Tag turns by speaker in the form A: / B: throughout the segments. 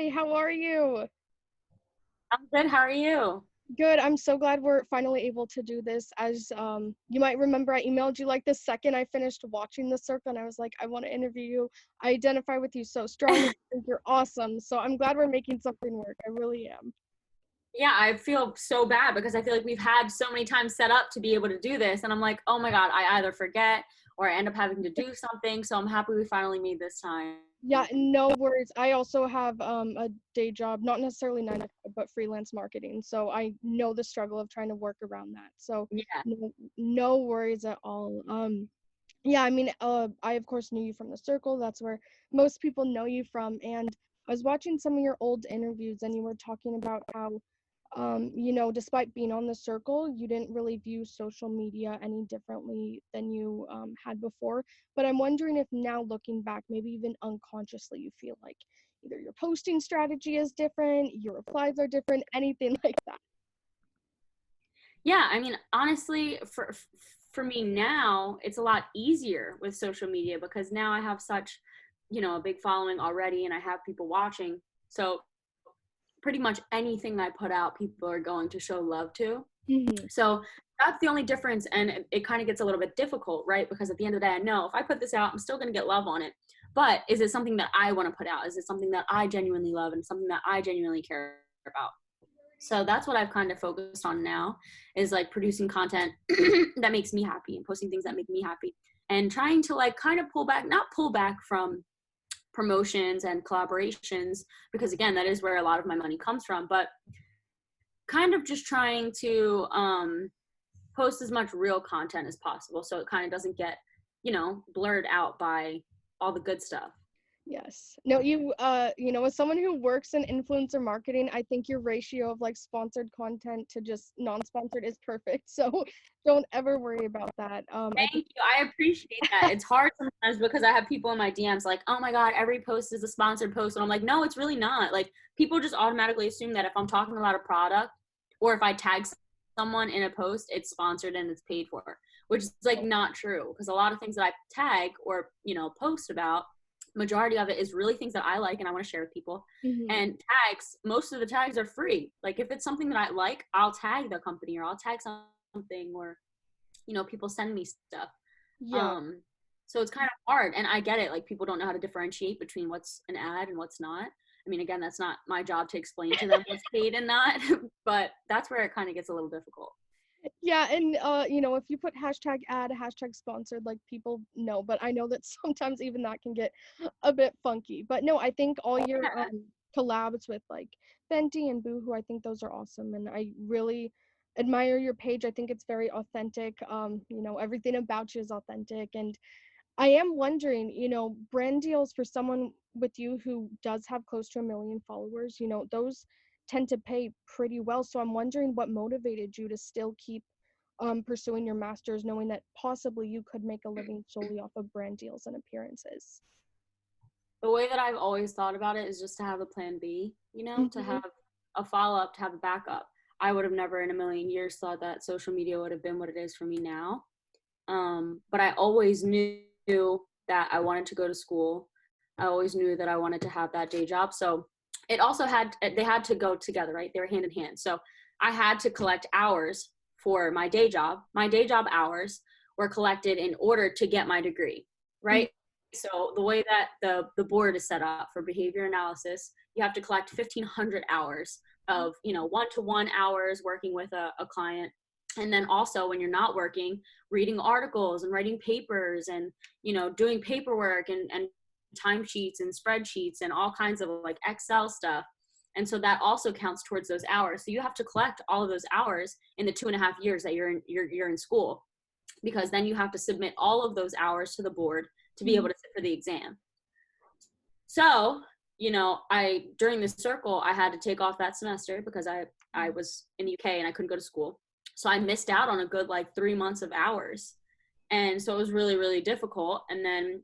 A: Hi, how are you?
B: I'm good. How are you?
A: Good. I'm so glad we're finally able to do this. As you might remember, I emailed you like the second I finished watching The Circle, and I was like, I want to interview you. I identify with you so strongly. I think you're awesome. So I'm glad we're making something work. I really am.
B: Yeah, I feel so bad because I feel like we've had so many times set up to be able to do this. And I'm like, oh my God, I either forget or I end up having to do something. So I'm happy we finally made this time.
A: Yeah, no worries. I also have a day job, not necessarily 9 to 5, but freelance marketing. So I know the struggle of trying to work around that. So
B: Yeah.
A: no worries at all. Yeah, I mean, I of course knew you from The Circle. That's where most people know you from. And I was watching some of your old interviews, and you were talking about how, despite being on The Circle, you didn't really view social media any differently than you had before. But I'm wondering if now looking back, maybe even unconsciously, you feel like either your posting strategy is different, your replies are different, anything like that.
B: Yeah, I mean, honestly, for me now, it's a lot easier with social media because now I have such, a big following already and I have people watching. So pretty much anything I put out, people are going to show love to.
A: Hmm.
B: So that's the only difference. And it kind of gets a little bit difficult, right? Because at the end of the day, I know if I put this out, I'm still going to get love on it. But is it something that I want to put out? Is it something that I genuinely love and something that I genuinely care about? So that's what I've kind of focused on now is like producing content that makes me happy and posting things that make me happy and trying to like kind of not pull back from promotions and collaborations, because again, that is where a lot of my money comes from, but kind of just trying to post as much real content as possible so it kind of doesn't get blurred out by all the good stuff.
A: Yes. No, as someone who works in influencer marketing, I think your ratio of like sponsored content to just non-sponsored is perfect. So don't ever worry about that. I think
B: Thank you. I appreciate that. It's hard sometimes because I have people in my DMs like, oh my God, every post is a sponsored post. And I'm like, no, it's really not. Like, people just automatically assume that if I'm talking about a product or if I tag someone in a post, it's sponsored and it's paid for, which is like not true. Because a lot of things that I tag or, post about, majority of it is really things that I like and I want to share with people.
A: mhm.
B: And tags, most of the tags are free. Like, if it's something that I like, I'll tag the company or I'll tag something, or people send me stuff.
A: Yeah.
B: um so it's kind of hard, and I get it, like people don't know how to differentiate between what's an ad and what's not. I mean, again, that's not my job to explain to them what's paid and not but that's where it kind of gets a little difficult.
A: Yeah, and if you put hashtag ad, hashtag sponsored, like people know, but I know that sometimes even that can get a bit funky. But no, I think all your collabs with like Fenty and Boohoo, I think those are awesome, and I really admire your page. I think it's very authentic. Everything about you is authentic, and I am wondering, brand deals for someone with you who does have close to 1 million followers, those tend to pay pretty well. So I'm wondering what motivated you to still keep pursuing your master's, knowing that possibly you could make a living solely off of brand deals and appearances.
B: The way that I've always thought about it is just to have a plan B, to
A: Hmm.
B: have a follow-up, to have a backup. I would have never in a million years thought that social media would have been what it is for me now. But I always knew that I wanted to go to school. I always knew that I wanted to have that day job. So they had to go together, right? They were hand in hand. So I had to collect hours for my day job. My day job hours were collected in order to get my degree, right? So the way that the board is set up for behavior analysis, you have to collect 1,500 hours of, one-to-one hours working with a client. And then also when you're not working, reading articles and writing papers and, doing paperwork and timesheets and spreadsheets and all kinds of like Excel stuff. And so that also counts towards those hours. So you have to collect all of those hours in the 2.5 years that you're in school, because then you have to submit all of those hours to the board to be able to sit for the exam. So, I during this circle, I had to take off that semester because I was in the UK and I couldn't go to school. So I missed out on a good like 3 months of hours. And so it was really, really difficult. And then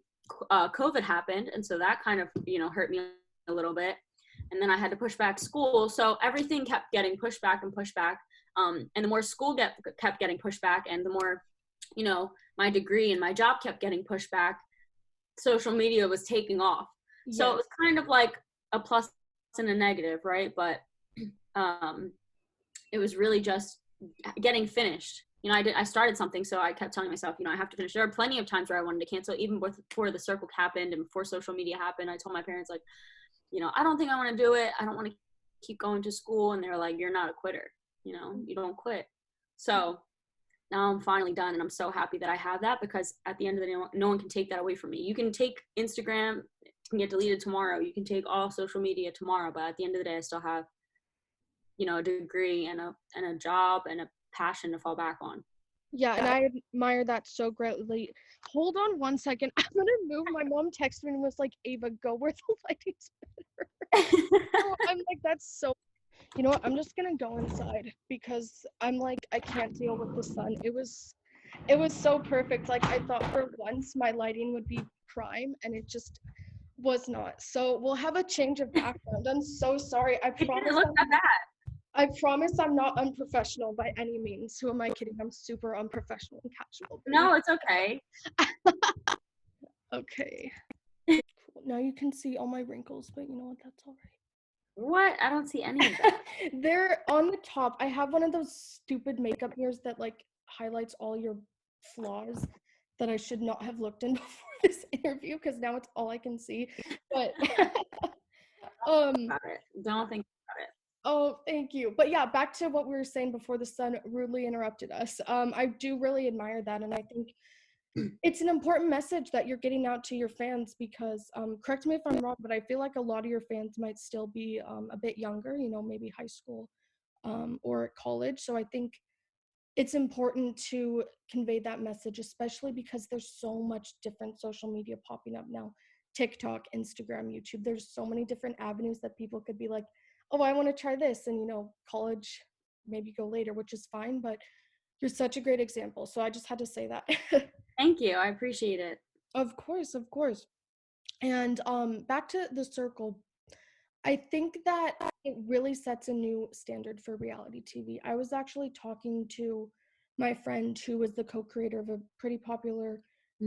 B: COVID happened. And so that kind of, hurt me a little bit. And then I had to push back school. So everything kept getting pushed back and pushed back. And the more school kept getting pushed back, and the more, my degree and my job kept getting pushed back, social media was taking off. So it
A: Yes.
B: was kind of like a plus in a negative, right? But it was really just getting finished. I started something, so I kept telling myself, I have to finish. There are plenty of times where I wanted to cancel, even before the circle happened and before social media happened. I told my parents, like, I don't think I want to do it. I don't want to keep going to school. And they're like, you're not a quitter. You don't quit. So now I'm finally done, and I'm so happy that I have that, because at the end of the day, no one can take that away from me. You can take Instagram, it can get deleted tomorrow. You can take all social media tomorrow, but at the end of the day, I still have, a degree and a job and a passion to fall back on.
A: Yeah, and I admire that so greatly. Hold on one second. I'm gonna move. My mom texted me and was like, Ava, go where the lighting's better. So I'm like, that's so, you know what? I'm just gonna go inside because I'm like, I can't deal with the sun. It was so perfect. Like, I thought for once my lighting would be prime, and it just was not. So we'll have a change of background. I'm so sorry.
B: It didn't look that bad.
A: I promise I'm not unprofessional by any means. Who am I kidding? I'm super unprofessional and casual.
B: No, it's okay.
A: Okay. Now you can see all my wrinkles, but you know what? That's all right.
B: What? I don't see any of that.
A: They're on the top. I have one of those stupid makeup mirrors that like highlights all your flaws that I should not have looked in before this interview, because now it's all I can see. But
B: Don't think about it.
A: Oh, thank you. But yeah, back to what we were saying before the sun rudely interrupted us. I do really admire that, and I think it's an important message that you're getting out to your fans, because correct me if I'm wrong, but I feel like a lot of your fans might still be a bit younger, maybe high school or college. So I think it's important to convey that message, especially because there's so much different social media popping up now. TikTok, Instagram, YouTube. There's so many different avenues that people could be like, oh, I want to try this. And, college, maybe go later, which is fine. But you're such a great example. So I just had to say that.
B: Thank you. I appreciate it.
A: Of course, of course. And back to the circle, I think that it really sets a new standard for reality TV. I was actually talking to my friend who was the co-creator of a pretty popular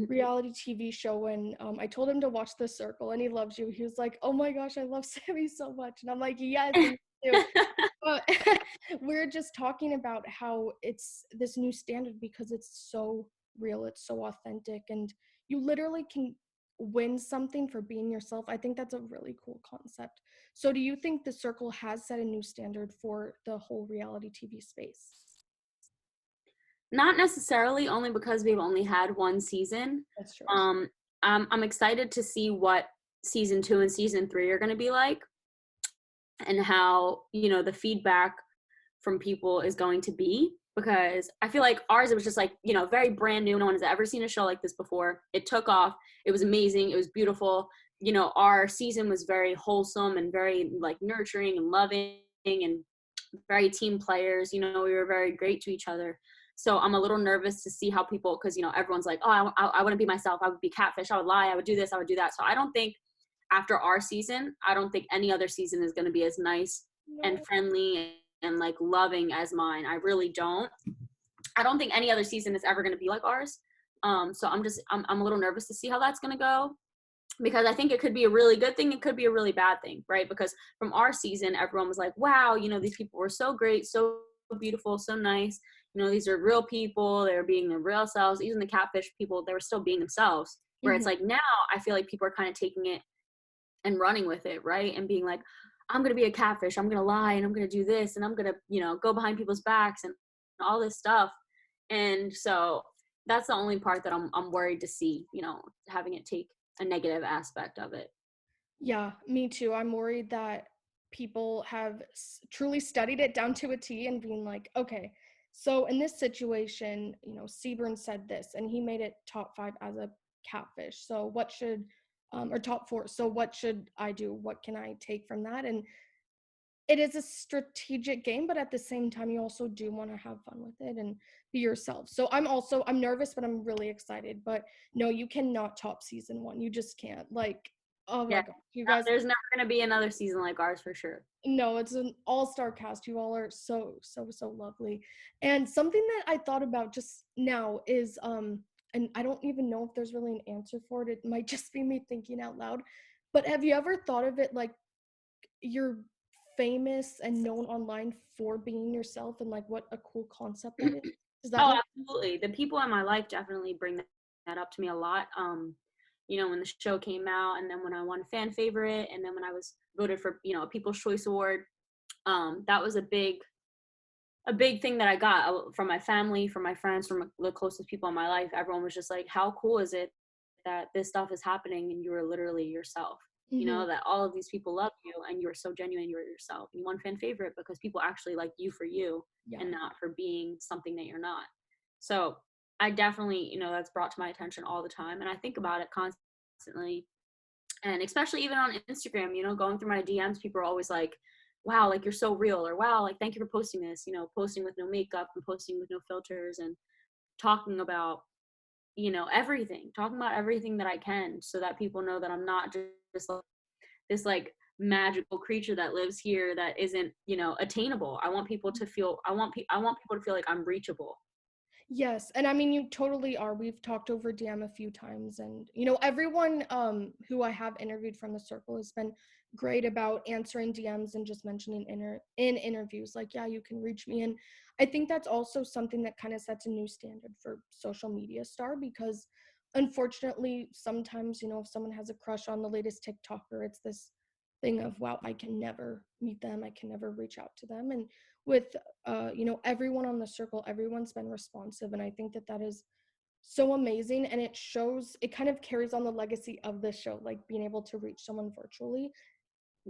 A: reality TV show, and I told him to watch The Circle, and he loves you. He was like, oh my gosh, I love Sammie so much. And I'm like, yes, me too. But we're just talking about how it's this new standard because it's so real, it's so authentic, and you literally can win something for being yourself. I think that's a really cool concept. So do you think The Circle has set a new standard for the whole reality TV space?
B: Not necessarily, only because we've only had one season.
A: That's true.
B: I'm excited to see what season 2 and season 3 are going to be like, and how, the feedback from people is going to be, because I feel like ours, it was just like, very brand new. No one has ever seen a show like this before. It took off. It was amazing. It was beautiful. Our season was very wholesome and very like nurturing and loving and very team players. We were very great to each other. So I'm a little nervous to see how people, because, everyone's like, oh, I wouldn't be myself. I would be catfish. I would lie. I would do this. I would do that. So I don't think after our season, I don't think any other season is going to be as nice and friendly and like loving as mine. I really don't. I don't think any other season is ever going to be like ours. So I'm a little nervous to see how that's going to go, because I think it could be a really good thing. It could be a really bad thing, right? Because from our season, everyone was like, wow, these people were so great, so beautiful, so nice. These are real people. They're being their real selves. Even the catfish people, they were still being themselves. Where it's like now I feel like people are kind of taking it and running with it, right? And being like, I'm going to be a catfish. I'm going to lie, and I'm going to do this, and I'm going to, go behind people's backs and all this stuff. And so that's the only part that I'm worried to see, having it take a negative aspect of it.
A: Yeah, me too. I'm worried that people have truly studied it down to a T and being like, okay, so in this situation, Seaburn said this and he made it top 5 as a catfish. So what should, or top 4. So what should I do? What can I take from that? And it is a strategic game, but at the same time, you also do want to have fun with it and be yourself. So I'm nervous, but I'm really excited. But no, you cannot top season 1. You just can't. Like, oh my God, you guys.
B: There's never going to be another season like ours for sure.
A: No, it's an all-star cast. You all are so lovely. And something that I thought about just now is, and I don't even know if there's really an answer for it. It might just be me thinking out loud. But have you ever thought of it like, you're famous and known online for being yourself, and like what a cool concept that is. Does that
B: Oh,
A: make sense?
B: absolutely. The people in my life definitely bring that up to me a lot. When the show came out, and then when I won fan favorite, and then when I was voted for, a People's Choice Award, that was a big thing that I got from my family, from my friends, from the closest people in my life. Everyone was just like, how cool is it that this stuff is happening and you are literally yourself?
A: Mm-hmm.
B: That all of these people love you and you're so genuine, you're yourself. You won fan favorite because people actually like you for you
A: Yeah.
B: and not for being something that you're not. So I definitely, that's brought to my attention all the time. And I think about it constantly. And especially even on Instagram, going through my DMs, people are always like, wow, like you're so real, or wow, like thank you for posting this, posting with no makeup and posting with no filters and talking about, everything, talking about everything that I can so that people know that I'm not just like this like magical creature that lives here that isn't, attainable. I want people to feel, I want people to feel like I'm reachable.
A: Yes, and I mean you totally are. We've talked over DM a few times, and everyone who I have interviewed from the circle has been great about answering DMs and just mentioning in interviews like, yeah, you can reach me. And I think that's also something that kind of sets a new standard for social media star, because unfortunately sometimes, if someone has a crush on the latest TikToker, it's this thing of, wow, I can never meet them, I can never reach out to them. And with everyone on the circle, everyone's been responsive, and I think that that is so amazing, and it kind of carries on the legacy of the show, like being able to reach someone virtually.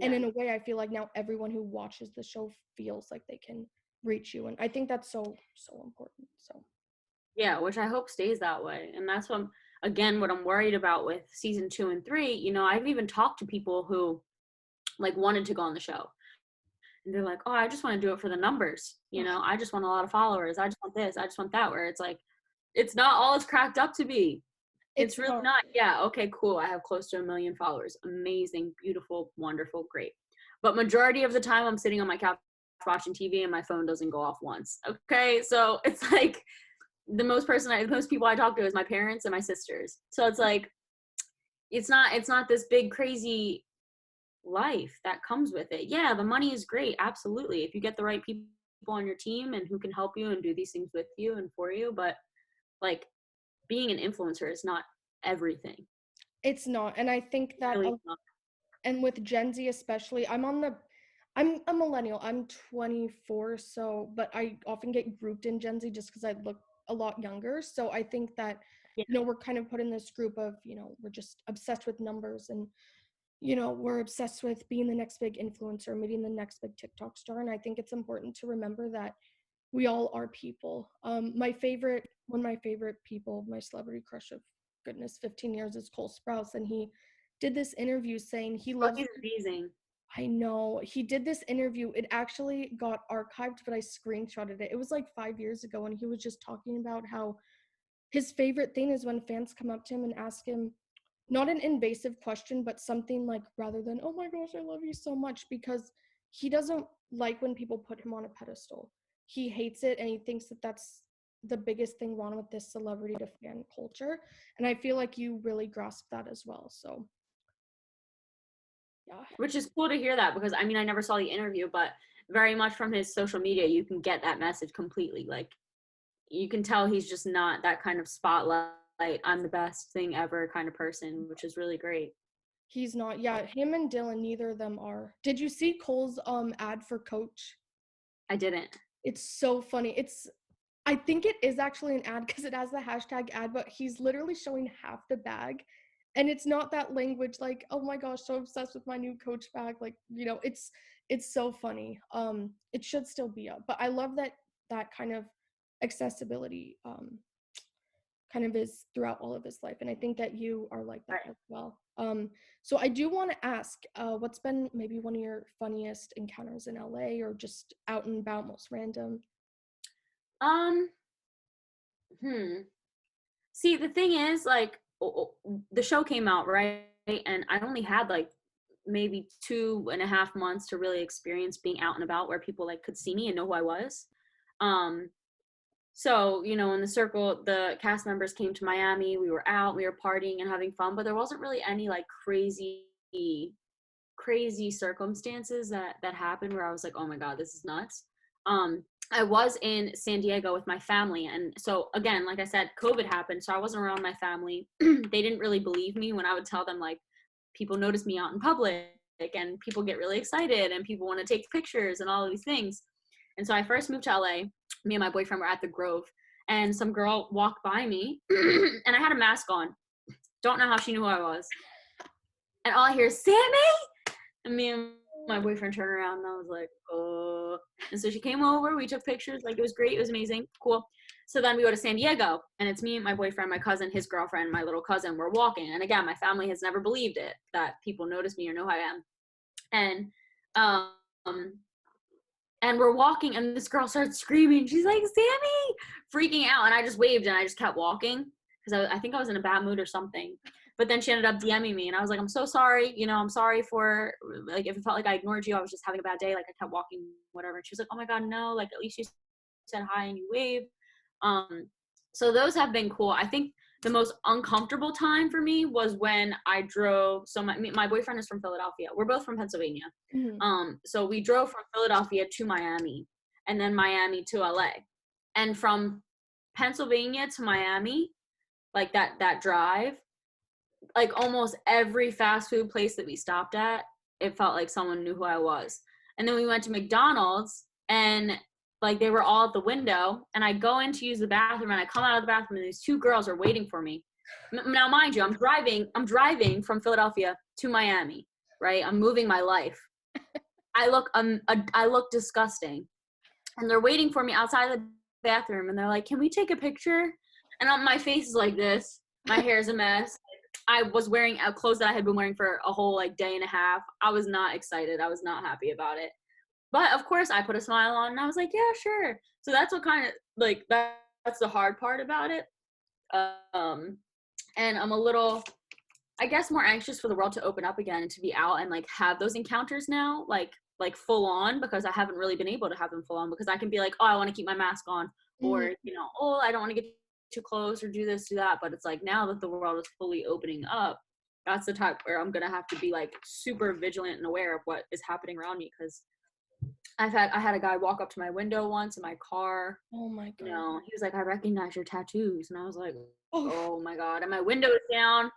A: And
B: Yeah.
A: in a way, I feel like now everyone who watches the show feels like they can reach you, and I think that's so important. So
B: Yeah, which I hope stays that way. And that's again, what I'm worried about with season 2 and 3. I've even talked to people who like wanted to go on the show. And they're like, oh, I just want to do it for the numbers.
A: ugh,
B: I just want a lot of followers. I just want this. I just want that. Where it's like, it's not all it's cracked up to be. It's
A: it's
B: really
A: not.
B: not. Yeah, okay, cool. I have close to 1 million followers. Amazing, beautiful, wonderful, great. But majority of the time, I'm sitting on my couch watching TV and my phone doesn't go off once. Okay, so it's like the most people I talk to is my parents and my sisters. So it's like it's not this big crazy life that comes with it. Yeah, the money is great, absolutely. If you get the right people on your team and who can help you and do these things with you and for you, but like being an influencer is not everything.
A: It's not, and I think
B: It's
A: that
B: really not.
A: and with Gen Z especially, I'm a millennial. I'm 24, so but I often get grouped in Gen Z just because I look a lot younger. So I think that,
B: Yeah.
A: we're kind of put in this group of, we're just obsessed with numbers, and we're obsessed with being the next big influencer, meeting the next big TikTok star. And I think it's important to remember that we all are people. One of my favorite people, my celebrity crush of goodness, 15 years, is Cole Sprouse, and he did this interview saying he
B: Oh,
A: loves.
B: he's amazing.
A: I know. He did this interview. It actually got archived, but I screenshotted it. It was like 5 years ago, and he was just talking about how his favorite thing is when fans come up to him and ask him not an invasive question, but something like, rather than, oh my gosh, I love you so much, because he doesn't like when people put him on a pedestal. He hates it, and he thinks that that's the biggest thing wrong with this celebrity to fan culture. And I feel like you really grasp that as well. So, yeah.
B: Which is cool to hear that because I mean I never saw the interview, but very much from his social media you can get that message completely. Like you can tell he's just not that kind of spotlight, I'm the best thing ever kind of person, which is really great.
A: He's not. Yeah, him and Dylan, neither of them are. Did you see Cole's ad for Coach?
B: I didn't.
A: It's so funny. I think it is actually an ad because it has the hashtag ad, but he's literally showing half the bag. And it's not that language like, oh my gosh, so obsessed with my new Coach bag. Like, it's so funny. It should still be up. But I love that kind of accessibility kind of is throughout all of his life. And I think that you are like that
B: Right.
A: as well. So I do want to ask, what's been maybe one of your funniest encounters in LA, or just out and about, most random?
B: Um, hmm. See, the thing is, like, the show came out, right? And I only had like maybe 2.5 months to really experience being out and about where people like could see me and know who I was. Um, So, in the circle, the cast members came to Miami. We were out, we were partying and having fun, but there wasn't really any like crazy crazy circumstances that happened where I was like, oh my God, this is nuts. I was in San Diego with my family. And so again, like I said, COVID happened. So I wasn't around my family. They didn't really believe me when I would tell them like people notice me out in public and people get really excited and people want to take pictures and all of these things. And so I first moved to LA. Me and my boyfriend were at the Grove and some girl walked by me and I had a mask on. Don't know how she knew who I was. And all I hear is Sammie. And me and my boyfriend turned around and I was like, oh. And so she came over, we took pictures, like it was great, it was amazing, cool. So then we go to San Diego and it's me, my boyfriend, my cousin, his girlfriend, my little cousin, we're walking. And again, my family has never believed it, that people notice me or know who I am. And and we're walking and this girl starts screaming, she's like, Sammie, freaking out. And I just waved and I just kept walking because I think I was in a bad mood or something. But then she ended up DMing me and I was like, I'm so sorry. You know, I'm sorry for, like, if it felt like I ignored you, I was just having a bad day. Like I kept walking, whatever. And she was like, oh my God, no, like at least you said hi and you waved. So those have been cool. I think the most uncomfortable time for me was when I drove. So my boyfriend is from Philadelphia. We're both from Pennsylvania. So we drove from Philadelphia to Miami and then Miami to LA. And from Pennsylvania to Miami, like that drive, like almost every fast food place that we stopped at, it felt like someone knew who I was. And then we went to McDonald's and like they were all at the window and I go in to use the bathroom and I come out of the bathroom and these two girls are waiting for me. Now, mind you, I'm driving from Philadelphia to Miami, right? I'm moving my life. I look disgusting. And they're waiting for me outside the bathroom and they're like, can we take a picture? And my face is like this. My hair is a mess. I was wearing clothes that I had been wearing for a whole like day and a half. I was not excited. I was not happy about it. But of course I put a smile on and I was like, yeah, sure. So that's what kind of like that's the hard part about it. And I'm a little, I guess, more anxious for the world to open up again and to be out and like have those encounters now, like full on, because I haven't really been able to have them full on because I can be like, oh, I want to keep my mask on, or you know, oh, I don't want to get too close or do this, do that. But it's like now that the world is fully opening up, that's the type where I'm gonna have to be like super vigilant and aware of what is happening around me because I had a guy walk up to my window once in my car.
A: Oh my God.
B: You know, he was like, I recognize your tattoos. And I was like,
A: Oh,
B: oh my God. And my window was down.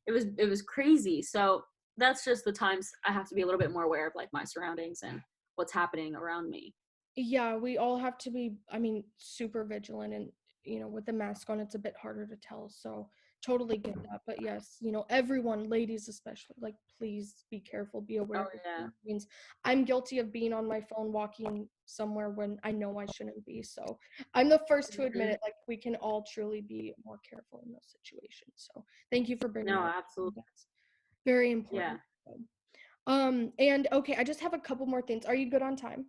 B: It was crazy. So that's just the times I have to be a little bit more aware of like my surroundings and what's happening around me.
A: yeah, we all have to be, I mean, super vigilant and, you know, with the mask on, it's a bit harder to tell. So totally get that. But yes, you know, everyone, ladies especially, like, please be careful, be aware
B: Oh
A: of your
B: yeah.
A: surroundings. I'm guilty of being on my phone walking somewhere when I know I shouldn't be. So I'm the first to admit
B: Mm-hmm.
A: it. Like, we can all truly be more careful in those situations. So thank you for bringing
B: No,
A: that up.
B: absolutely.
A: That's very
B: Yeah.
A: important. And okay, I just have a couple more things. Are you good on time?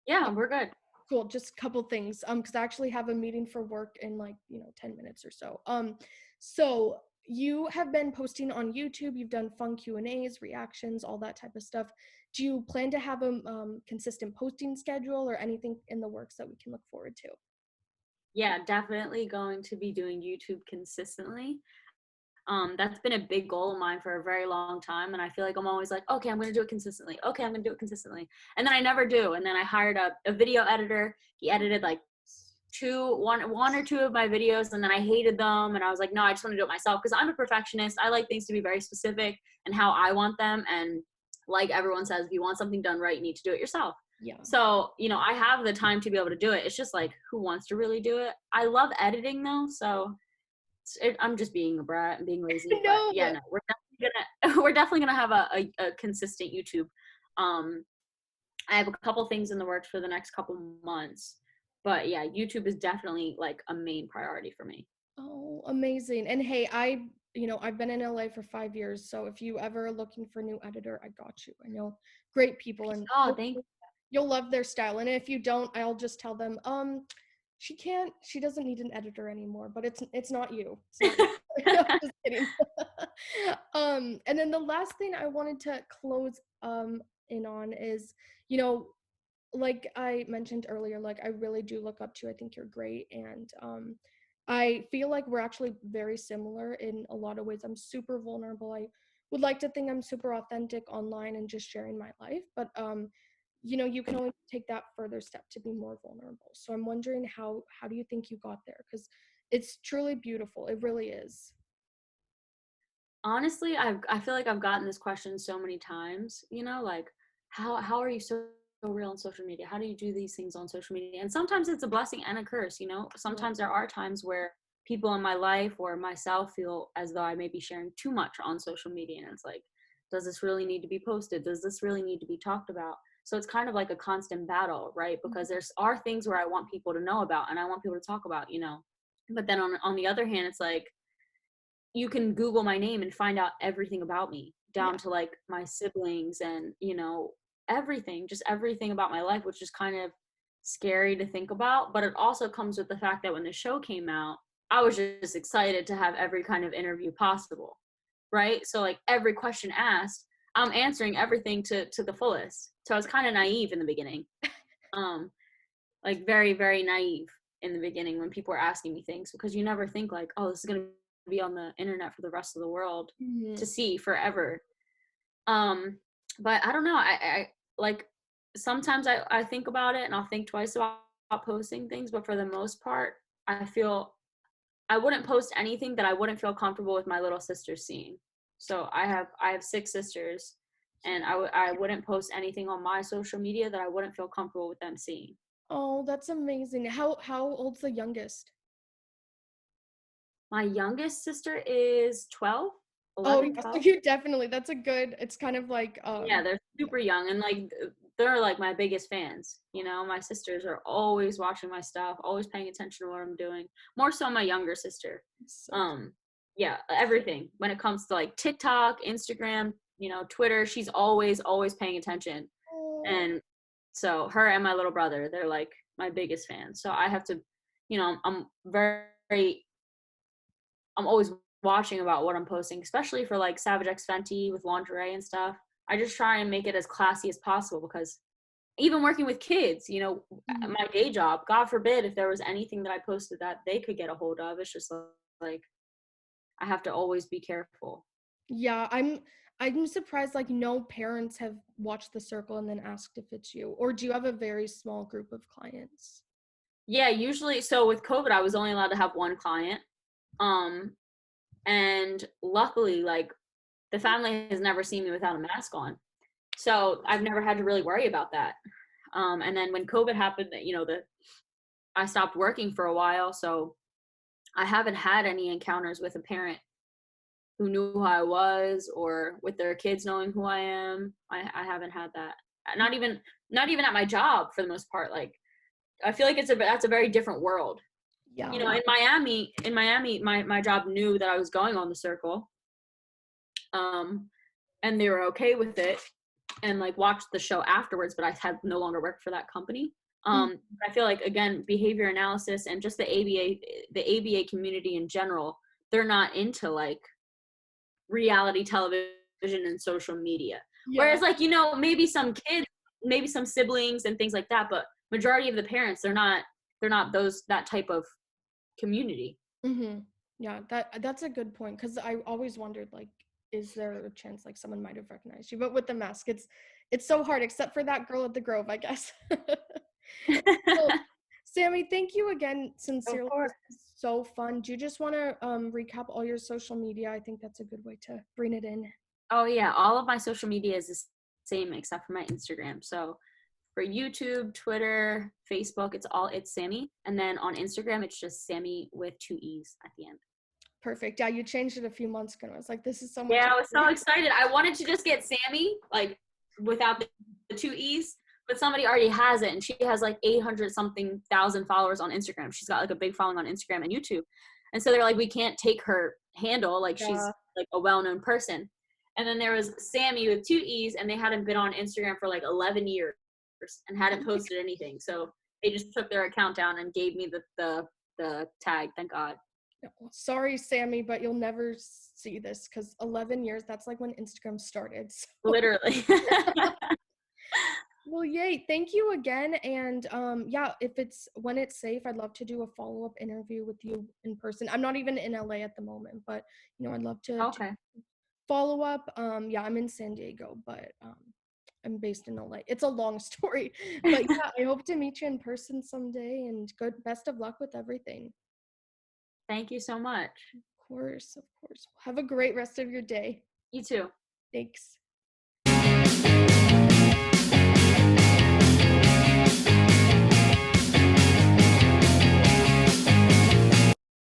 B: Yeah, we're good.
A: Cool, just a couple things. Because I actually have a meeting for work in like, 10 minutes or so. So you have been posting on YouTube, you've done fun Q&As, reactions, all that type of stuff. Do you plan to have a consistent posting schedule or anything in the works that we can look forward to?
B: Yeah, definitely going to be doing YouTube consistently. That's been a big goal of mine for a very long time. And I feel like I'm always like, okay, I'm going to do it consistently. Okay, I'm going to do it consistently. And then I never do. And then I hired a video editor. He edited like one or two of my videos. And then I hated them. And I was like, no, I just want to do it myself because I'm a perfectionist. I like things to be very specific and how I want them. And like everyone says, if you want something done right, you need to do it yourself.
A: Yeah.
B: So, you know, I have the time to be able to do it. It's just like, who wants to really do it? I love editing though. So I'm just being a brat and being lazy, but
A: No.
B: yeah, no, we're definitely gonna have a consistent YouTube. I have a couple things in the works for the next couple months, but yeah, YouTube is definitely like a main priority for me.
A: Oh, amazing. And hey, I've been in LA for 5 years, so if you ever are looking for a new editor, I got you. I know great people and
B: Oh, thank
A: hopefully you'll love their style. And if you don't, I'll just tell them, she doesn't need an editor anymore, but it's not you. It's not you. No,
B: you.
A: just kidding. And then the last thing I wanted to close in on is, you know, like I mentioned earlier, like I really do look up to you. I think you're great. And I feel like we're actually very similar in a lot of ways. I'm super vulnerable. I would like to think I'm super authentic online and just sharing my life, but you know, you can only take that further step to be more vulnerable. So I'm wondering how do you think you got there? Because it's truly beautiful. It really is.
B: Honestly, I feel like I've gotten this question so many times, you know, like how are you so real on social media? How do you do these things on social media? And sometimes it's a blessing and a curse, you know.
A: Yeah.
B: Sometimes there are times where people in my life or myself feel as though I may be sharing too much on social media, and it's like, does this really need to be posted? Does this really need to be talked about? So it's kind of like a constant battle, right? Because
A: Mhm.
B: there's are things where I want people to know about and I want people to talk about, you know. But then on the other hand, it's like you can Google my name and find out everything about me,
A: Yeah.
B: down to like my siblings and, you know, everything, just everything about my life, which is kind of scary to think about. But it also comes with the fact that when the show came out, I was just excited to have every kind of interview possible. Right. So, like, every question asked, I'm answering everything to the fullest. So I was kind of naive in the beginning. Um, like very, very naive in the beginning when people were asking me things, because you never think like, oh, this is gonna be on the internet for the rest of the world to
A: Mhm.
B: see forever. Um, but I don't know. I like sometimes I think about it and I'll think twice about posting things, but for the most part, I feel I wouldn't post anything that I wouldn't feel comfortable with my little sister seeing. So I have 6 sisters, and I wouldn't post anything on my social media that I wouldn't feel comfortable with them seeing.
A: Oh, that's amazing. How old's the youngest?
B: My youngest sister is 12,
A: Oh,
B: 11,
A: yeah, so
B: 12.
A: you definitely that's a good it's kind of like,
B: Yeah, they're
A: yeah.
B: super young and like they're like my biggest fans. You know, my sisters are always watching my stuff, always paying attention to what I'm doing. More so my younger sister.
A: So
B: Um, yeah, everything. When it comes to like TikTok, Instagram, you know, Twitter, she's always paying attention.
A: oh,
B: And so her and my little brother, they're like my biggest fans. So I have to, you know, I'm very I'm always watching about what I'm posting, especially for like Savage X Fenty with lingerie and stuff. I just try and make it as classy as possible, because even working with kids, you know,
A: mhm.
B: my day job, God forbid if there was anything that I posted that they could get a hold of. It's just like I have to always be careful.
A: Yeah, I'm surprised like no parents have watched The Circle and then asked if it's you. Or do you have a very small group of clients?
B: Yeah, usually so with COVID I was only allowed to have one client. Um and luckily like the family has never seen me without a mask on. So I've never had to really worry about that. And then when COVID happened, you know, I stopped working for a while, so I haven't had any encounters with a parent who knew who I was, or with their kids knowing who I am. I haven't had that. Not even at my job for the most part. Like I feel like that's a very different world. You
A: Yeah.
B: know, in Miami, my job knew that I was going on the circle, um, and they were okay with it, and like watched the show afterwards, but I had no longer worked for that company.
A: Mm.
B: I feel like again, behavior analysis and just the ABA community in general, they're not into like reality television and social media.
A: Yeah.
B: Whereas like, you know, maybe some kids, maybe some siblings and things like that, but majority of the parents, they're not those that type of community.
A: Mhm. Yeah, that's a good point because I always wondered like is there a chance like someone might have recognized you? But with the mask it's so hard except for that girl at the Grove, I guess. Well, Sammie, thank you again
B: Of
A: sincerely.
B: course.
A: This is so fun. Do you just want to recap all your social media? I think that's a good way to bring it in.
B: Oh yeah, all of my social media is the same except for my Instagram. So for YouTube, Twitter, Facebook, it's Sammie, and then on Instagram it's just Sammie with 2 E's at the end.
A: Perfect. Yeah, you changed it a few months ago. I was like, this is so much
B: Yeah, I was so
A: easier.
B: excited. I wanted to just get Sammie like without the 2 E's, but somebody already has it, and she has like 800 something thousand followers on Instagram. She's got like a big following on Instagram and YouTube, and so they're like, we can't take her handle, like she's
A: Yeah.
B: like a well-known person. And then there was Sammie with 2 E's, and they hadn't been on Instagram for like 11 years and hadn't posted anything. So they just took their account down and gave me the tag. Thank God.
A: No, sorry, Sammie, but you'll never see this because 11 years, that's like when Instagram started. So,
B: Literally.
A: well, yay. Thank you again. And yeah, if it's when it's safe, I'd love to do a follow-up interview with you in person. I'm not even in LA at the moment, but I'd love to
B: Okay.
A: follow up, yeah, I'm in San Diego, but I'm based in LA. It's a long story, but yeah, I hope to meet you in person someday, and good best of luck with everything.
B: Thank you so much.
A: Of course, of course. Have a great rest of your day.
B: You too.
A: Thanks.